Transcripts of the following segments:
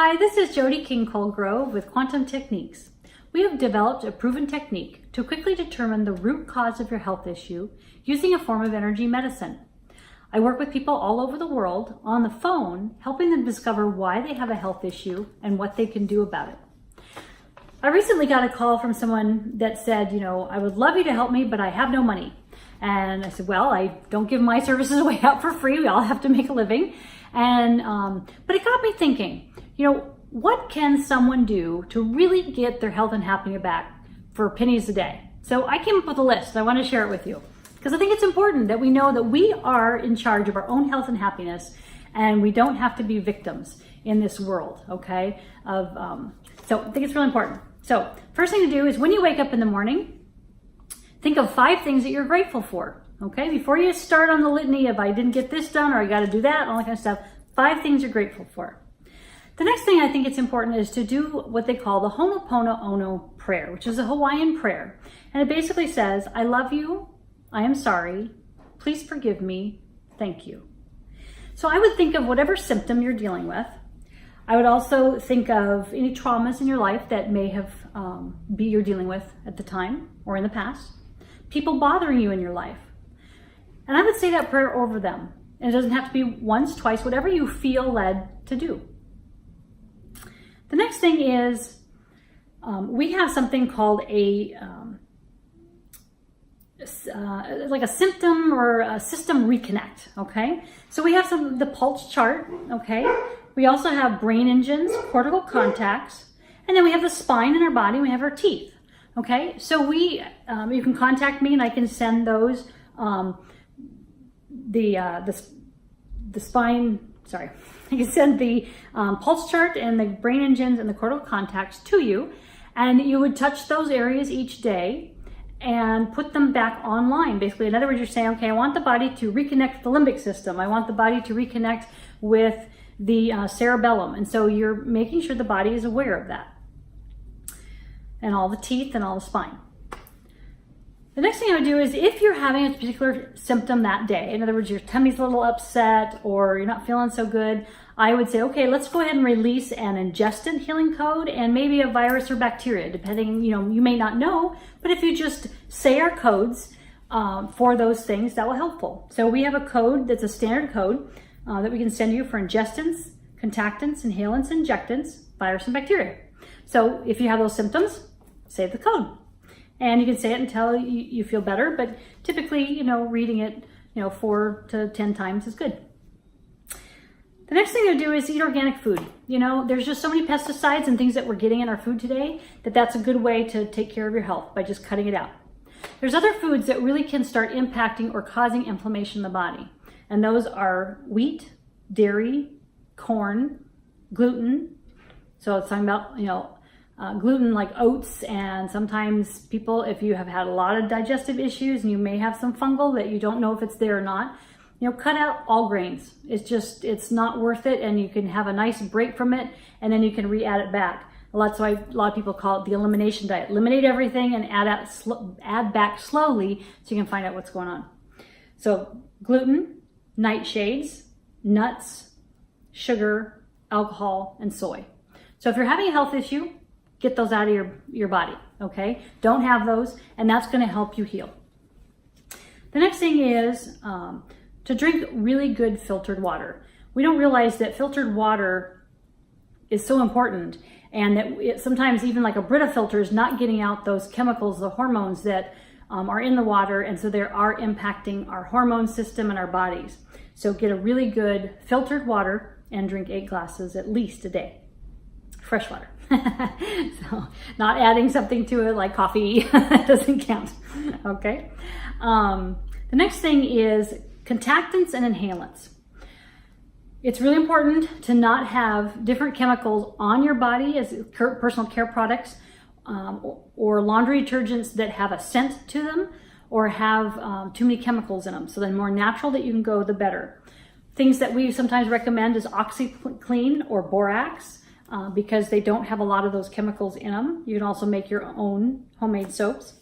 Hi, this is Jody Colegrove with Quantum Techniques. We have developed a proven technique to quickly determine the root cause of your health issue using a form of energy medicine. I work with people all over the world on the phone, helping them discover why they have a health issue and what they can do about it. I recently got a call from someone that said, I would love you to help me, but I have no money. And I said, well, I don't give my services away out for free. We all have to make a living. But it got me thinking, what can someone do to really get their health and happiness back for pennies a day? So I came up with a list. I want to share it with you because I think it's important that we know that we are in charge of our own health and happiness, and we don't have to be victims in this world, okay? So I think it's really important. So first thing to do is when you wake up in the morning, think of 5 things that you're grateful for, okay? Before you start on the litany of I didn't get this done or I got to do that, all that kind of stuff, 5 things you're grateful for. The next thing I think it's important is to do what they call the Ho'oponopono prayer, which is a Hawaiian prayer. And it basically says, I love you, I am sorry, please forgive me, thank you. So I would think of whatever symptom you're dealing with. I would also think of any traumas in your life that may have you're dealing with at the time or in the past. People bothering you in your life. And I would say that prayer over them. And it doesn't have to be once, twice, whatever you feel led to do. The next thing is we have something called like a symptom or a system reconnect, okay? So we have the pulse chart, okay? We also have brain engines, cortical contacts, and then we have the spine in our body, we have our teeth, okay? So you can contact me and I can send those, the spine, sorry. I can send the pulse chart and the brain engines and the cortical contacts to you, and you would touch those areas each day and put them back online. Basically, in other words, you're saying, okay, I want the body to reconnect with the limbic system. I want the body to reconnect with the cerebellum. And so you're making sure the body is aware of that. And all the teeth and all the spine. The next thing I would do is if you're having a particular symptom that day, in other words, your tummy's a little upset or you're not feeling so good, I would say, okay, let's go ahead and release an ingestant healing code and maybe a virus or bacteria, depending, you may not know, but if you just say our codes for those things, that will be helpful. So we have a code that's a standard code that we can send you for ingestants, contactants, inhalants, injectants, virus, and bacteria. So if you have those symptoms, say the code. And you can say it until you feel better, but typically, reading it, 4 to 10 times is good. The next thing to do is eat organic food. There's just so many pesticides and things that we're getting in our food today that's a good way to take care of your health by just cutting it out. There's other foods that really can start impacting or causing inflammation in the body. And those are wheat, dairy, corn, gluten. So it's talking about, gluten like oats, and sometimes people, if you have had a lot of digestive issues and you may have some fungal that you don't know if it's there or not, cut out all grains. It's not worth it, and you can have a nice break from it, and then you can re-add it back. That's why a lot of people call it the elimination diet. Eliminate everything and add back slowly so you can find out what's going on. So gluten, nightshades, nuts, sugar, alcohol, and soy. So if you're having a health issue, get those out of your body, okay? Don't have those, and that's gonna help you heal. The next thing is to drink really good filtered water. We don't realize that filtered water is so important, and that sometimes even like a Brita filter is not getting out those chemicals, the hormones that are in the water, and so they are impacting our hormone system and our bodies. So get a really good filtered water and drink 8 glasses at least a day. Fresh water. So not adding something to it like coffee doesn't count, okay? The next thing is contactants and inhalants. It's really important to not have different chemicals on your body as personal care products or laundry detergents that have a scent to them or have too many chemicals in them. So the more natural that you can go, the better. Things that we sometimes recommend is OxyClean or Borax. Because they don't have a lot of those chemicals in them. You can also make your own homemade soaps.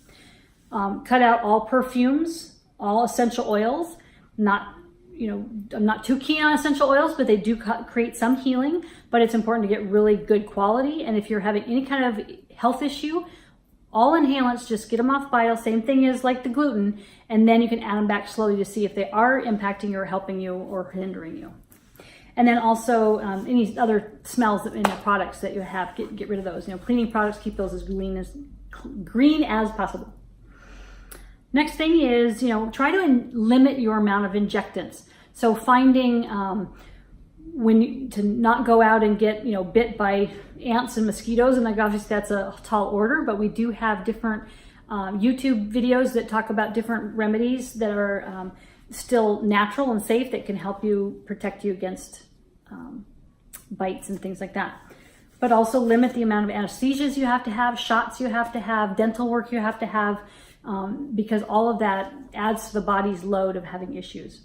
Cut out all perfumes, all essential oils, not I'm not too keen on essential oils, but they do create some healing, but it's important to get really good quality. And if you're having any kind of health issue, all inhalants, just get them off vial, same thing as like the gluten, and then you can add them back slowly to see if they are impacting you or helping you or hindering you. And then also any other smells in the products that you have, get rid of those. Cleaning products, keep those as green as possible. Next thing is, try to limit your amount of injectants. So finding to not go out and get, bit by ants and mosquitoes, and like obviously that's a tall order, but we do have different YouTube videos that talk about different remedies that are still natural and safe that can help you protect you against bites and things like that. But also limit the amount of anesthesias you have to have, shots you have to have, dental work you have to have, because all of that adds to the body's load of having issues.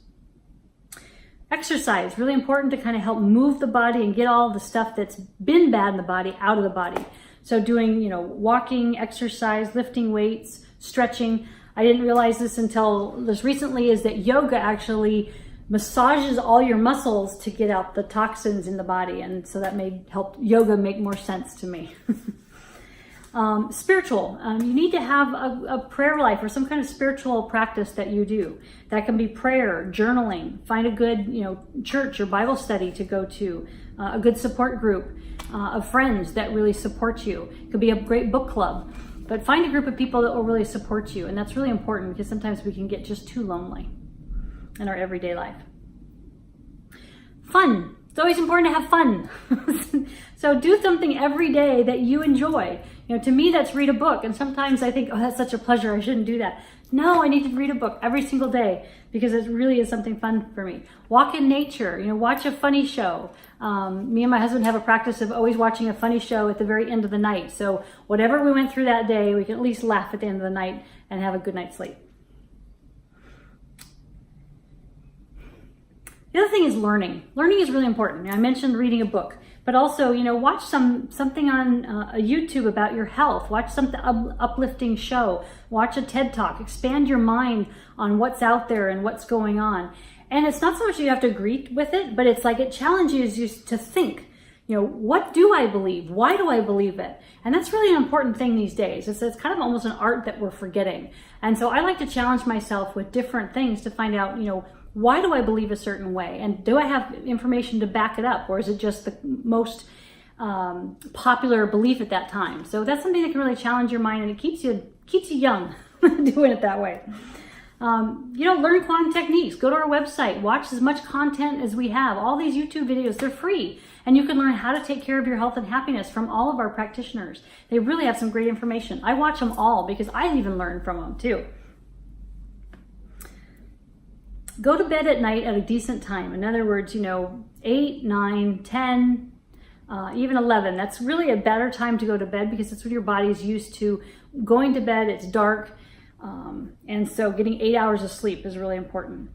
Exercise, really important to kind of help move the body and get all the stuff that's been bad in the body out of the body. So doing, walking, exercise, lifting weights, stretching. I didn't realize this until this recently, is that yoga actually massages all your muscles to get out the toxins in the body. And so that made yoga make more sense to me. Spiritual, you need to have a prayer life or some kind of spiritual practice that you do. That can be prayer, journaling, find a good, church or Bible study to go to, a good support group of friends that really support you. It could be a great book club, but find a group of people that will really support you. And that's really important because sometimes we can get just too lonely in our everyday life. Fun. It's always important to have fun. So do something every day that you enjoy. To me, that's read a book. And sometimes I think, oh, that's such a pleasure, I shouldn't do that. No, I need to read a book every single day because it really is something fun for me. Walk in nature, watch a funny show. Me and my husband have a practice of always watching a funny show at the very end of the night. So whatever we went through that day, we can at least laugh at the end of the night and have a good night's sleep. The other thing is learning. Learning is really important. I mentioned reading a book, but also, watch something on YouTube about your health. Watch some uplifting show. Watch a TED Talk. Expand your mind on what's out there and what's going on. And it's not so much you have to agree with it, but it's like it challenges you to think, what do I believe? Why do I believe it? And that's really an important thing these days. It's kind of almost an art that we're forgetting. And so I like to challenge myself with different things to find out, why do I believe a certain way? And do I have information to back it up? Or is it just the most popular belief at that time? So that's something that can really challenge your mind, and it keeps you young doing it that way. Learn quantum techniques. Go to our website. Watch as much content as we have. All these YouTube videos, they're free. And you can learn how to take care of your health and happiness from all of our practitioners. They really have some great information. I watch them all because I even learn from them too. Go to bed at night at a decent time. In other words, 8, 9, 10, even 11. That's really a better time to go to bed because it's when your body's used to going to bed. It's dark. And so getting 8 hours of sleep is really important.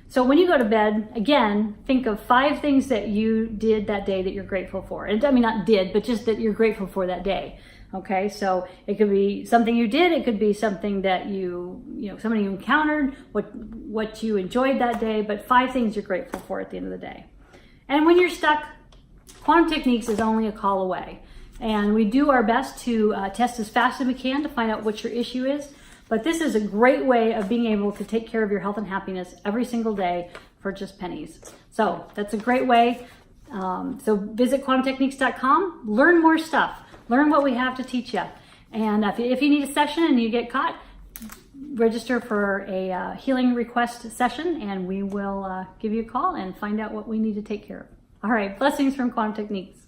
So when you go to bed, again, think of 5 things that you did that day that you're grateful for. And I mean, not did, but just that you're grateful for that day. Okay, so it could be something you did, it could be something that somebody you encountered, what you enjoyed that day, but 5 things you're grateful for at the end of the day. And when you're stuck, Quantum Techniques is only a call away. And we do our best to test as fast as we can to find out what your issue is. But this is a great way of being able to take care of your health and happiness every single day for just pennies. So that's a great way. So visit quantumtechniques.com, learn more stuff. Learn what we have to teach you. And if you need a session and you get caught, register for a healing request session and we will give you a call and find out what we need to take care of. All right, blessings from Quantum Techniques.